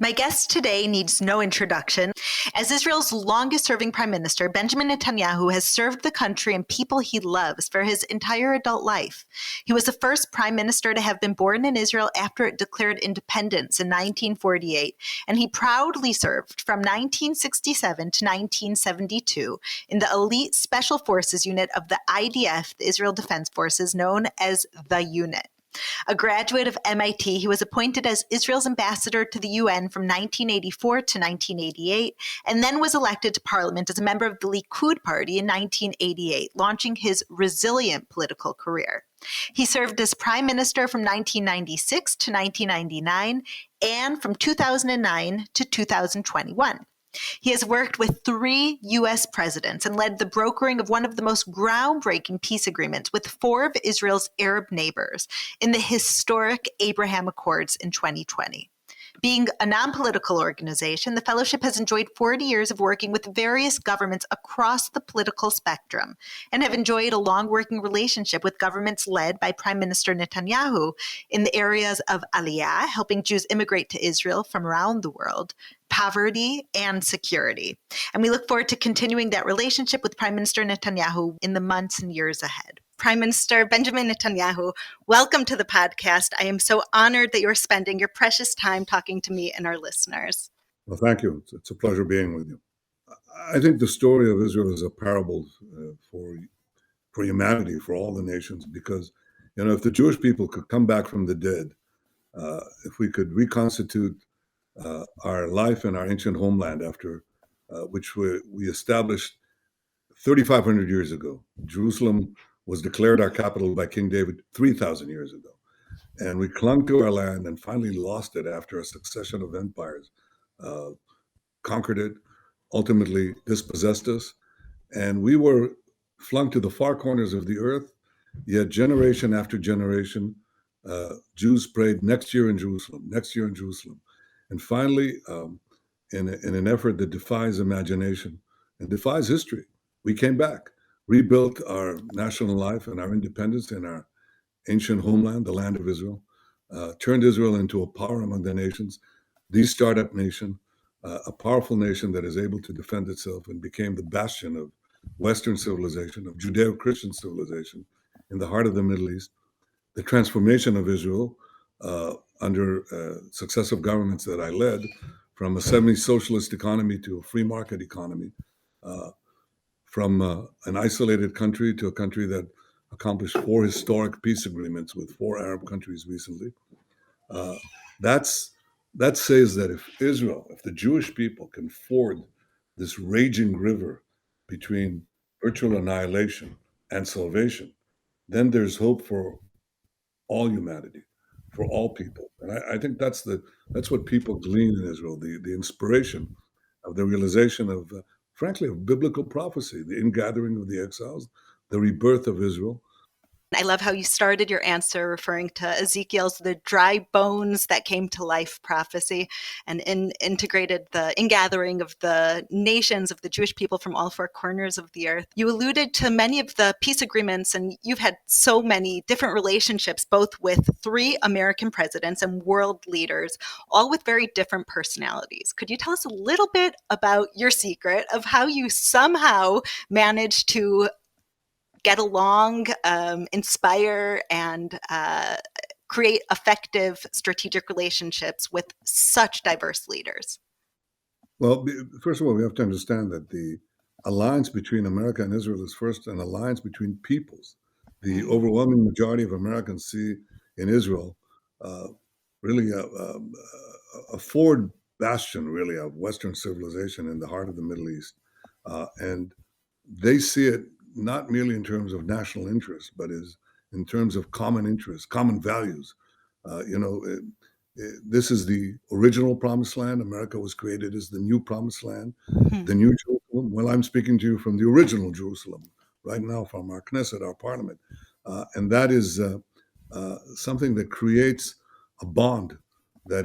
My guest today needs no introduction. As Israel's longest-serving prime minister, Benjamin Netanyahu has served the country and people he loves for his entire adult life. He was the first prime minister to have been born in Israel after it declared independence in 1948, and he proudly served from 1967 to 1972 in the elite Special Forces unit of the IDF, the Israel Defense Forces, known as the unit. A graduate of MIT, he was appointed as Israel's ambassador to the UN from 1984 to 1988, and then was elected to parliament as a member of the Likud party in 1988, launching his resilient political career. He served as prime minister from 1996 to 1999 and from 2009 to 2021. He has worked with 3 U.S. presidents and led the brokering of one of the most groundbreaking peace agreements with 4 of Israel's Arab neighbors in the historic Abraham Accords in 2020. Being a non-political organization, the fellowship has enjoyed 40 years of working with various governments across the political spectrum and have enjoyed a long working relationship with governments led by Prime Minister Netanyahu in the areas of Aliyah, helping Jews immigrate to Israel from around the world, poverty, and security. And we look forward to continuing that relationship with Prime Minister Netanyahu in the months and years ahead. Prime Minister Benjamin Netanyahu, welcome to the podcast. I am so honored that you're spending your precious time talking to me and our listeners. Well, thank you. It's a pleasure being with you. I think the story of Israel is a parable for humanity, for all the nations, because, if the Jewish people could come back from the dead, if we could reconstitute our life in our ancient homeland after which we established 3,500 years ago. Jerusalem was declared our capital by King David 3,000 years ago. And we clung to our land and finally lost it after a succession of empires conquered it, ultimately dispossessed us. And we were flung to the far corners of the earth, yet generation after generation, Jews prayed next year in Jerusalem, next year in Jerusalem. And finally, in an effort that defies imagination and defies history, we came back, rebuilt our national life and our independence in our ancient homeland, the land of Israel, turned Israel into a power among the nations, the startup nation, a powerful nation that is able to defend itself, and became the bastion of Western civilization, of Judeo-Christian civilization in the heart of the Middle East. The transformation of Israel under successive governments that I led, from a semi-socialist economy to a free market economy, from an isolated country to a country that accomplished 4 historic peace agreements with 4 Arab countries recently. That says that if the Jewish people can ford this raging river between virtual annihilation and salvation, then there's hope for all humanity, for all people. And I think that's what people glean in Israel, the inspiration of the realization of, frankly, of biblical prophecy, the ingathering of the exiles, the rebirth of Israel. I love how you started your answer referring to Ezekiel's the dry bones that came to life prophecy and integrated the ingathering of the nations of the Jewish people from all 4 corners of the earth. You alluded to many of the peace agreements, and you've had so many different relationships, both with 3 American presidents and world leaders, all with very different personalities. Could you tell us a little bit about your secret of how you somehow managed to get along, inspire, and create effective strategic relationships with such diverse leaders? Well, first of all, we have to understand that the alliance between America and Israel is first an alliance between peoples. The overwhelming majority of Americans see in Israel really a forward bastion, really, of Western civilization in the heart of the Middle East. And they see it not merely in terms of national interest, but is in terms of common interests, common values. This is the original promised land. America was created as the new promised land, the new Jerusalem. Well, I'm speaking to you from the original Jerusalem right now, from our Knesset, our parliament. And that is something that creates a bond that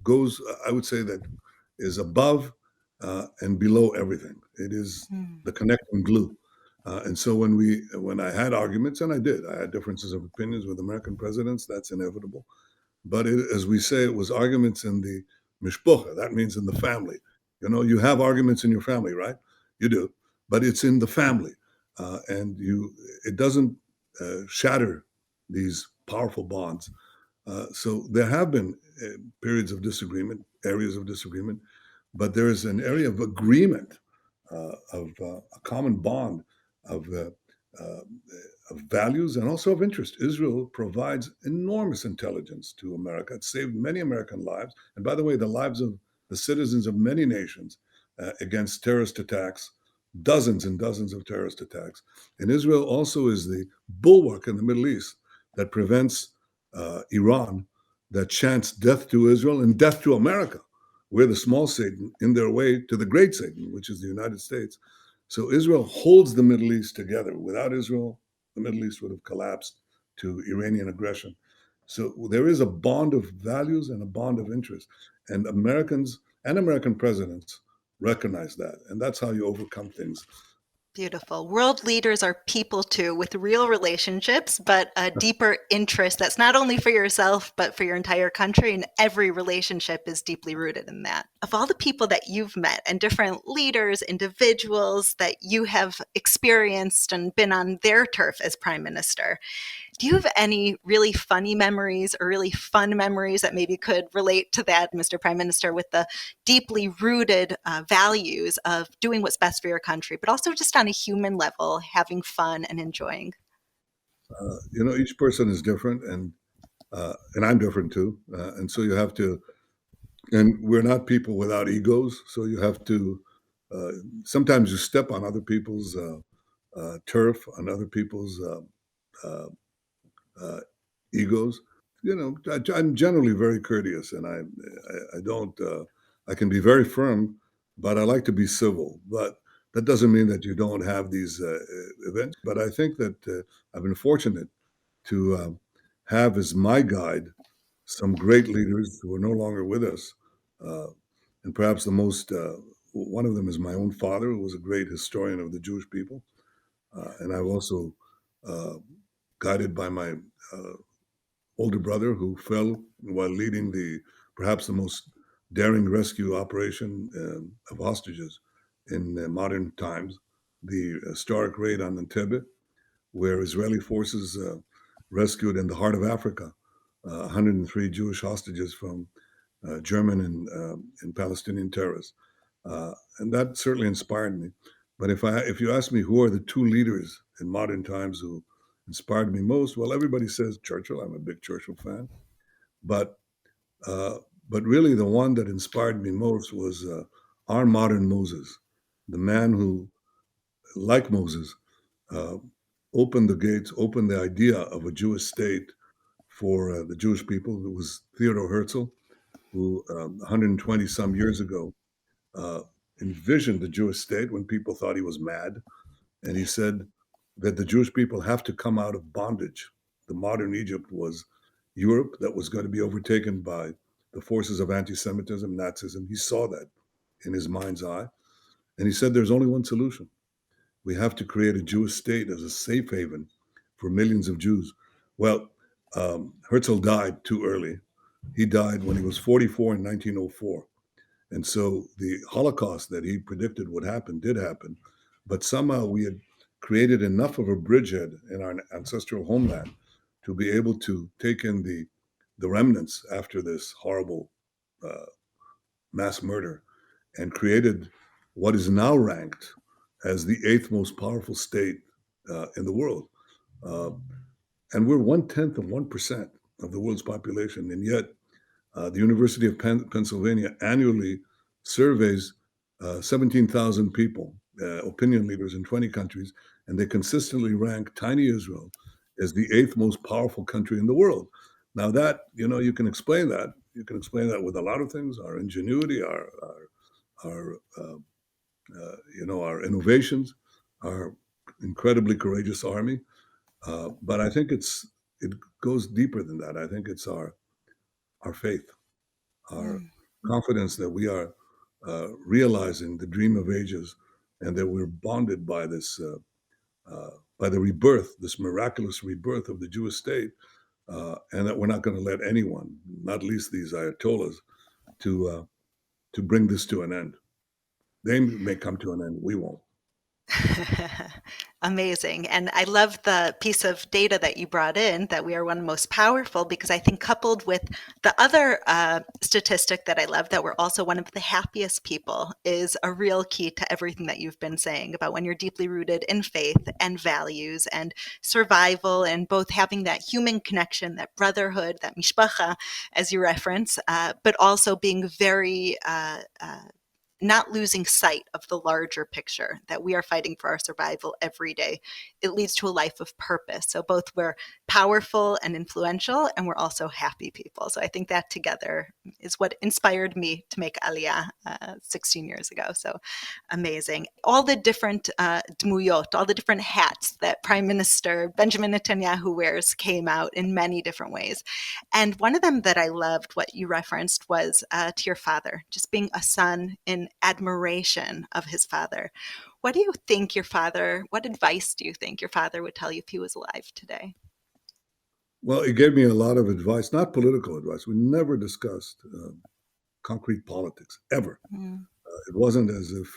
goes, I would say, that is above and below everything. It is the connecting glue. And so when I had arguments, and I had differences of opinions with American presidents, that's inevitable. but as we say, it was arguments in the mishpocha. That means in the family. You have arguments in your family, right? You do, but it's in the family, and it doesn't shatter these powerful bonds. So there have been periods of disagreement, areas of disagreement, but there is an area of agreement, of a common bond of, uh, uh, of values and also of interest. Israel provides enormous intelligence to America. It saved many American lives, and by the way, the lives of the citizens of many nations against terrorist attacks, dozens and dozens of terrorist attacks. And Israel also is the bulwark in the Middle East that prevents Iran, that chants death to Israel and death to America. We're the small Satan in their way to the great Satan, which is the United States. So Israel holds the Middle East together. Without Israel, the Middle East would have collapsed to Iranian aggression. So there is a bond of values and a bond of interest. And Americans and American presidents recognize that. And that's how you overcome things. Beautiful. World leaders are people too, with real relationships, but a deeper interest that's not only for yourself, but for your entire country. And every relationship is deeply rooted in that. Of all the people that you've met and different leaders, individuals that you have experienced and been on their turf as prime minister, do you have any really funny memories or really fun memories that maybe could relate to that, Mr. Prime Minister, with the deeply rooted values of doing what's best for your country, but also just on a human level, having fun and enjoying? Each person is different, and I'm different too. And so you have to, and we're not people without egos. So you have to, uh, sometimes you step on other people's turf, on other people's uh, uh, egos. I'm generally very courteous, and I don't. I can be very firm, but I like to be civil. But that doesn't mean that you don't have these events. But I think that I've been fortunate to have as my guide some great leaders who are no longer with us, uh, and perhaps the most. One of them is my own father, who was a great historian of the Jewish people, and I've also uh, guided by my older brother who fell while leading perhaps the most daring rescue operation of hostages in modern times, the historic raid on Entebbe, where Israeli forces rescued in the heart of Africa 103 Jewish hostages from German and Palestinian terrorists, and that certainly inspired me. But if you ask me who are the two leaders in modern times who inspired me most, well, everybody says Churchill. I'm a big Churchill fan, but uh, but really the one that inspired me most was our modern Moses, the man who, like Moses, uh, opened the gates, opened the idea of a Jewish state for the Jewish people. It was Theodor Herzl, who 120 some years ago uh, envisioned the Jewish state when people thought he was mad. And he said that the Jewish people have to come out of bondage. The modern Egypt was Europe that was going to be overtaken by the forces of anti Semitism, Nazism. He saw that in his mind's eye. And he said there's only one solution. We have to create a Jewish state as a safe haven for millions of Jews. Well, Herzl died too early. He died when he was 44 in 1904. And so the Holocaust that he predicted would happen did happen. But somehow we had created enough of a bridgehead in our ancestral homeland to be able to take in the remnants after this horrible uh, mass murder and created what is now ranked as the eighth most powerful state in the world. Uh, and we're 1/10 of 1% of the world's population. And yet, the University of Pennsylvania annually surveys 17,000 people, opinion leaders in 20 countries, and they consistently rank tiny Israel as the eighth most powerful country in the world. Now that, you can explain that. You can explain that with a lot of things: our ingenuity, our innovations, our incredibly courageous army. But I think it goes deeper than that. I think it's our faith, our Mm. confidence that we are realizing the dream of ages, and that we're bonded by by the rebirth, this miraculous rebirth of the Jewish state, and that we're not going to let anyone, not least these Ayatollahs, to bring this to an end. They may come to an end. We won't. Amazing. And I love the piece of data that you brought in that we are one of the most powerful, because I think coupled with the other statistic that I love, that we're also one of the happiest people, is a real key to everything that you've been saying about when you're deeply rooted in faith and values and survival, and both having that human connection, that brotherhood, that mishpacha, as you reference, but also being very not losing sight of the larger picture, that we are fighting for our survival every day. It leads to a life of purpose. So both we're powerful and influential, and we're also happy people. So I think that together is what inspired me to make Aliyah 16 years ago. So amazing. All the different dmuyot, all the different hats that Prime Minister Benjamin Netanyahu wears came out in many different ways. And one of them that I loved, what you referenced, was to your father, just being a son in admiration of his father. What advice do you think your father would tell you if he was alive today? Well, he gave me a lot of advice, not political advice. We never discussed concrete politics, ever. Mm. It wasn't as if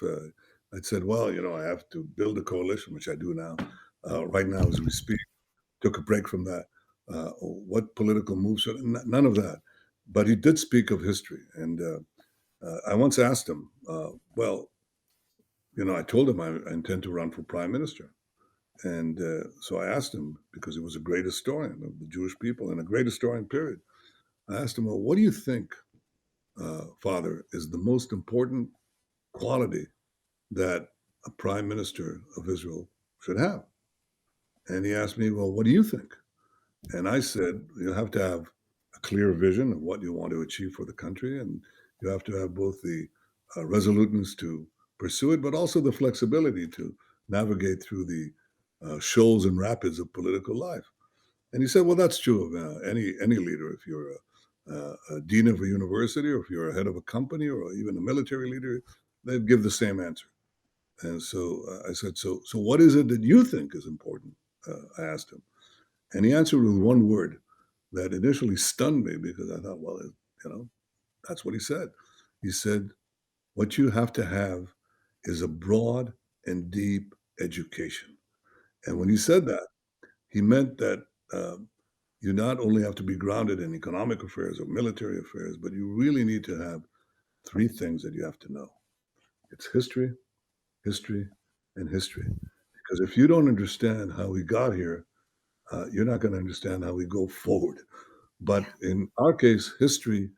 I'd said, well, I have to build a coalition, which I do now, right now as we speak. Took a break from that. What political moves? None of that. But he did speak of history. And I once asked him, I told him I intend to run for prime minister. And so I asked him, because he was a great historian of the Jewish people and a great historian, period. I asked him, well, what do you think, Father, is the most important quality that a prime minister of Israel should have? And he asked me, well, what do you think? And I said, you have to have a clear vision of what you want to achieve for the country. And you have to have both the resoluteness to pursue it, but also the flexibility to navigate through the shoals and rapids of political life. And he said, well, that's true of any leader. If you're a dean of a university, or if you're a head of a company, or even a military leader, they'd give the same answer. And so I said, so what is it that you think is important? I asked him. And he answered with one word that initially stunned me, because I thought, well, that's what he said. He said, what you have to have is a broad and deep education. And when he said that, he meant that you not only have to be grounded in economic affairs or military affairs, but you really need to have three things that you have to know. It's history, history, and history. Because if you don't understand how we got here, you're not going to understand how we go forward. But in our case, history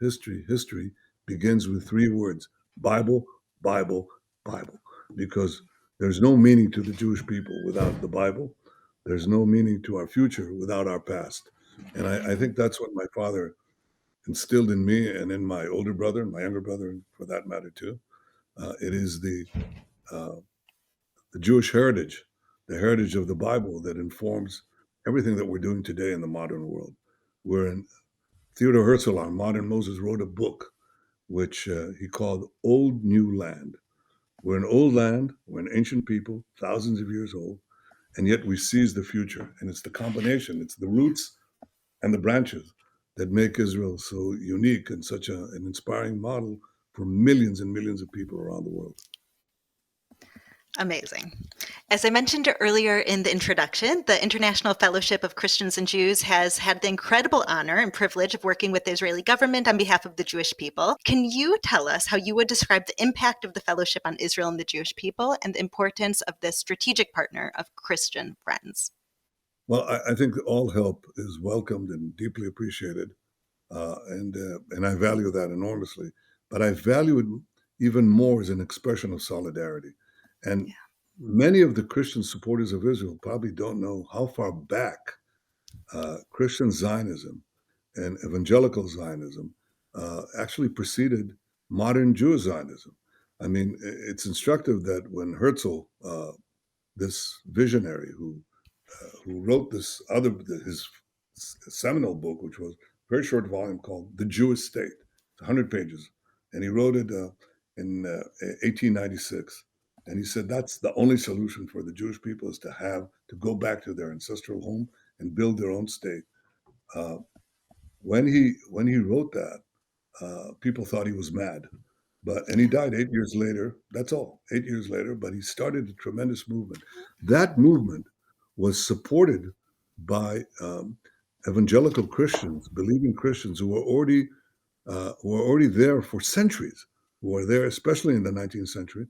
begins with three words: Bible, Bible, Bible. Because there's no meaning to the Jewish people without the Bible. There's no meaning to our future without our past. And I think that's what my father instilled in me and in my older brother and my younger brother, for that matter, too. It is uh, the Jewish heritage, the heritage of the Bible, that informs everything that we're doing today in the modern world. We're in Theodore Herzl, our modern Moses, wrote a book which he called Old New Land. We're an old land, we're an ancient people, thousands of years old, and yet we seize the future. And it's the combination, it's the roots and the branches that make Israel so unique and such an inspiring model for millions and millions of people around the world. Amazing. As I mentioned earlier in the introduction, the International Fellowship of Christians and Jews has had the incredible honor and privilege of working with the Israeli government on behalf of the Jewish people. Can you tell us how you would describe the impact of the fellowship on Israel and the Jewish people, and the importance of this strategic partner of Christian friends? Well, I think all help is welcomed and deeply appreciated, and I value that enormously. But I value it even more as an expression of solidarity. And many of the Christian supporters of Israel probably don't know how far back Christian Zionism and evangelical Zionism actually preceded modern Jewish Zionism. I mean, it's instructive that when Herzl, this visionary who wrote his seminal book, which was a very short volume called The Jewish State. It's 100 pages. And he wrote it in 1896. And he said that's the only solution for the Jewish people, is to go back to their ancestral home and build their own state. Uh, when he wrote that, people thought he was mad, and he died 8 years later. That's all, 8 years later. But he started a tremendous movement. That movement was supported by evangelical Christians, believing Christians who were already there for centuries, who were there especially in the 19th century,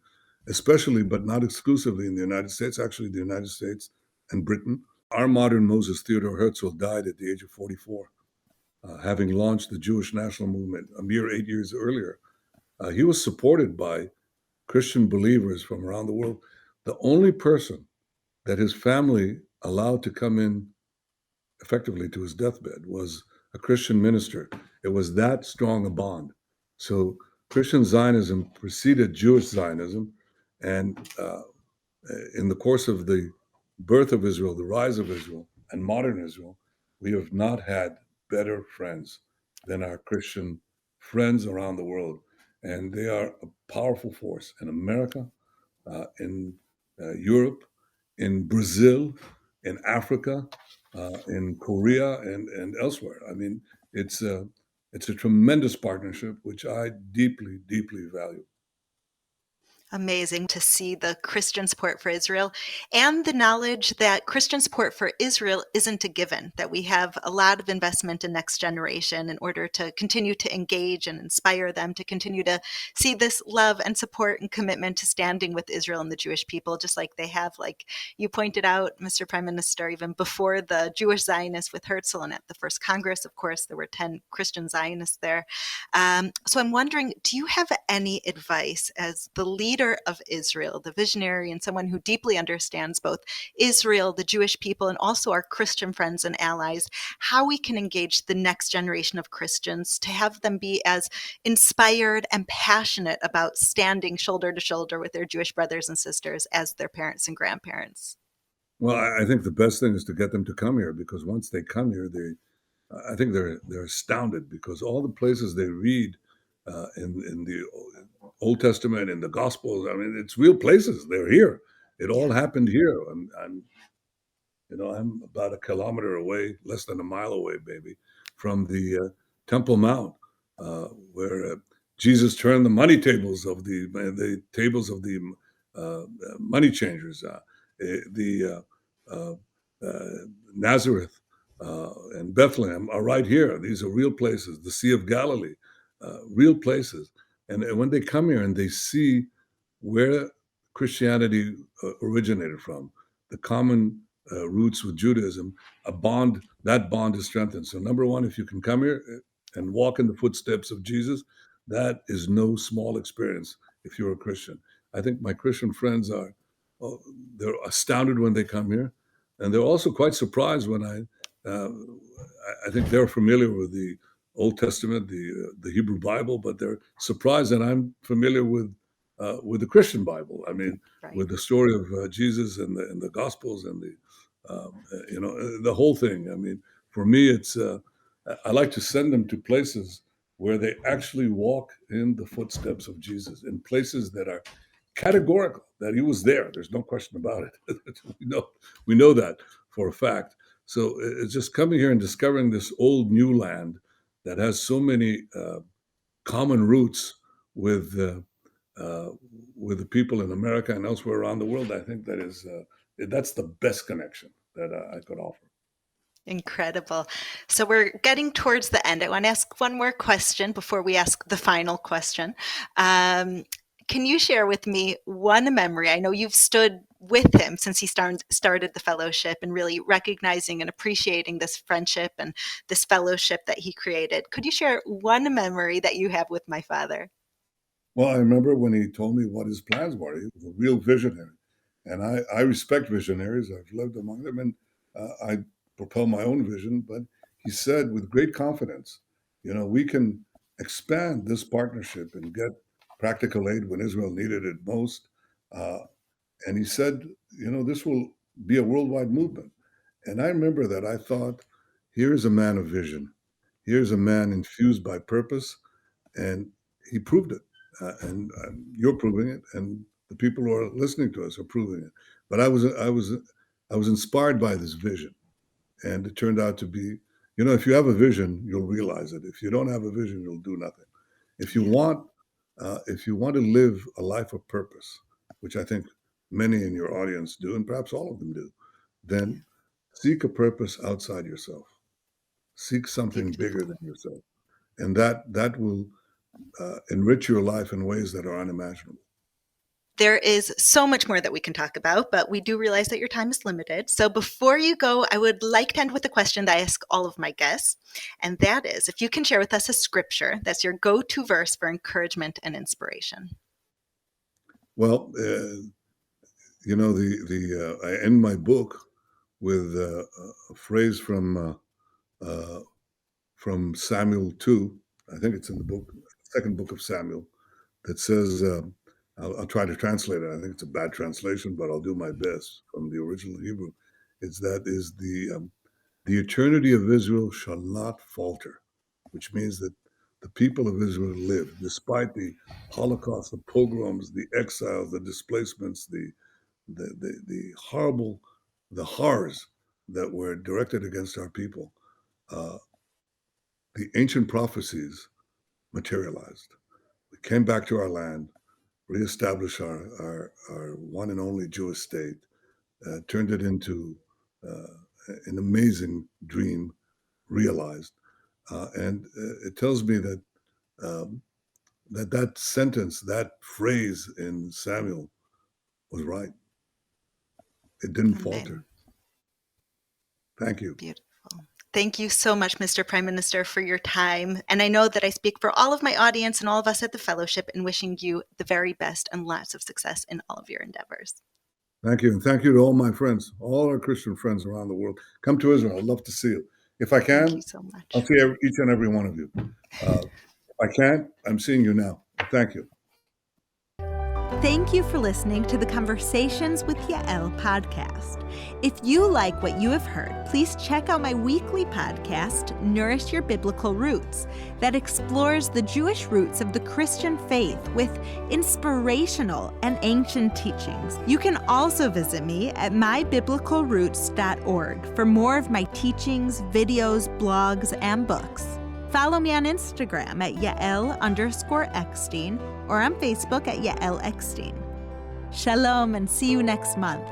especially but not exclusively in the United States. Actually, the United States and Britain. Our modern Moses, Theodor Herzl, died at the age of 44, having launched the Jewish national movement a mere 8 years earlier. He was supported by Christian believers from around the world. The only person that his family allowed to come in effectively to his deathbed was a Christian minister. It was that strong a bond. So Christian Zionism preceded Jewish Zionism, and in the course of the birth of Israel, the rise of Israel, and modern Israel, we have not had better friends than our Christian friends around the world. And they are a powerful force in America, in Europe, in Brazil, in Africa, in Korea, and elsewhere. I mean, it's a tremendous partnership, which I deeply, deeply value. Amazing to see the Christian support for Israel and the knowledge that Christian support for Israel isn't a given, that we have a lot of investment in next generation in order to continue to engage and inspire them to continue to see this love and support and commitment to standing with Israel and the Jewish people, just like they have, like you pointed out, Mr. Prime Minister, even before the Jewish Zionists with Herzl and at the first Congress, of course, there were 10 Christian Zionists there. So I'm wondering, do you have any advice as the leader of Israel, the visionary, and someone who deeply understands both Israel, the Jewish people, and also our Christian friends and allies, how we can engage the next generation of Christians to have them be as inspired and passionate about standing shoulder to shoulder with their Jewish brothers and sisters as their parents and grandparents? Well, I think the best thing is to get them to come here, because once they come here, I think they're astounded, because all the places they read in the Old Testament, in the Gospels, I mean, it's real places. They're here. It all happened here. I'm about a kilometer away, less than a mile away, baby, from the Temple Mount, where Jesus turned the money tables of the tables of the money changers. The Nazareth and Bethlehem are right here. These are real places. The Sea of Galilee, real places. And when they come here and they see where Christianity originated from, the common roots with Judaism, that bond is strengthened. So number one, if you can come here and walk in the footsteps of Jesus, that is no small experience if you're a Christian. I think my Christian friends they're astounded when they come here, and they're also quite surprised when I think they're familiar with the Old Testament, the Hebrew Bible, but they're surprised that I'm familiar with the Christian Bible. I mean, Right. with the story of Jesus and the Gospels and the whole thing. I mean, for me, I like to send them to places where they actually walk in the footsteps of Jesus, in places that are categorical that he was there. There's no question about it. we know that for a fact. So it's just coming here and discovering this old new land that has so many common roots with the people in America and elsewhere around the world. I think that's the best connection that I could offer. Incredible. So we're getting towards the end. I want to ask one more question before we ask the final question. Can you share with me one memory? I know you've stood with him since he started the fellowship and really recognizing and appreciating this friendship and this fellowship that he created. Could you share one memory that you have with my father? Well, I remember when he told me what his plans were. He was a real visionary. And I respect visionaries. I've lived among them, and I propel my own vision. But he said with great confidence, we can expand this partnership and get practical aid when Israel needed it most. Uh, and he said, this will be a worldwide movement. And I remember that I thought, here's a man of vision. Here's a man infused by purpose, and he proved it. And you're proving it, and the people who are listening to us are proving it. But I was inspired by this vision, and it turned out to be, if you have a vision, you'll realize it. If you don't have a vision, you'll do nothing. If you want to live a life of purpose, which I think many in your audience do, and perhaps all of them do, then seek a purpose outside yourself. Seek something bigger than yourself, and that will enrich your life in ways that are unimaginable. There is so much more that we can talk about, but we do realize that your time is limited. So before you go, I would like to end with a question that I ask all of my guests. And that is, if you can share with us a scripture that's your go-to verse for encouragement and inspiration. Well, I end my book with a phrase from Samuel 2. I think it's in the second book of Samuel, that says, I'll try to translate it. I think it's a bad translation, but I'll do my best from the original Hebrew. The eternity of Israel shall not falter, which means that the people of Israel live despite the Holocaust, the pogroms, the exiles, the displacements, the horrors that were directed against our people. The ancient prophecies materialized. We came back to our land, reestablished our one and only Jewish state, turned it into an amazing dream realized. And it tells me that that sentence, that phrase in Samuel was right. It didn't falter. Thank you. Beautiful. Thank you so much, Mr. Prime Minister, for your time. And I know that I speak for all of my audience and all of us at the fellowship in wishing you the very best and lots of success in all of your endeavors. Thank you. And thank you to all my friends, all our Christian friends around the world. Come to Israel. I'd love to see you. If I can, thank you so much. I'll see each and every one of you. If I can't, I'm seeing you now. Thank you. Thank you for listening to the Conversations with Yael podcast. If you like what you have heard, please check out my weekly podcast, Nourish Your Biblical Roots, that explores the Jewish roots of the Christian faith with inspirational and ancient teachings. You can also visit me at mybiblicalroots.org for more of my teachings, videos, blogs, and books. Follow me on Instagram at Yael_Eckstein or on Facebook at Yael Eckstein. Shalom and see you next month.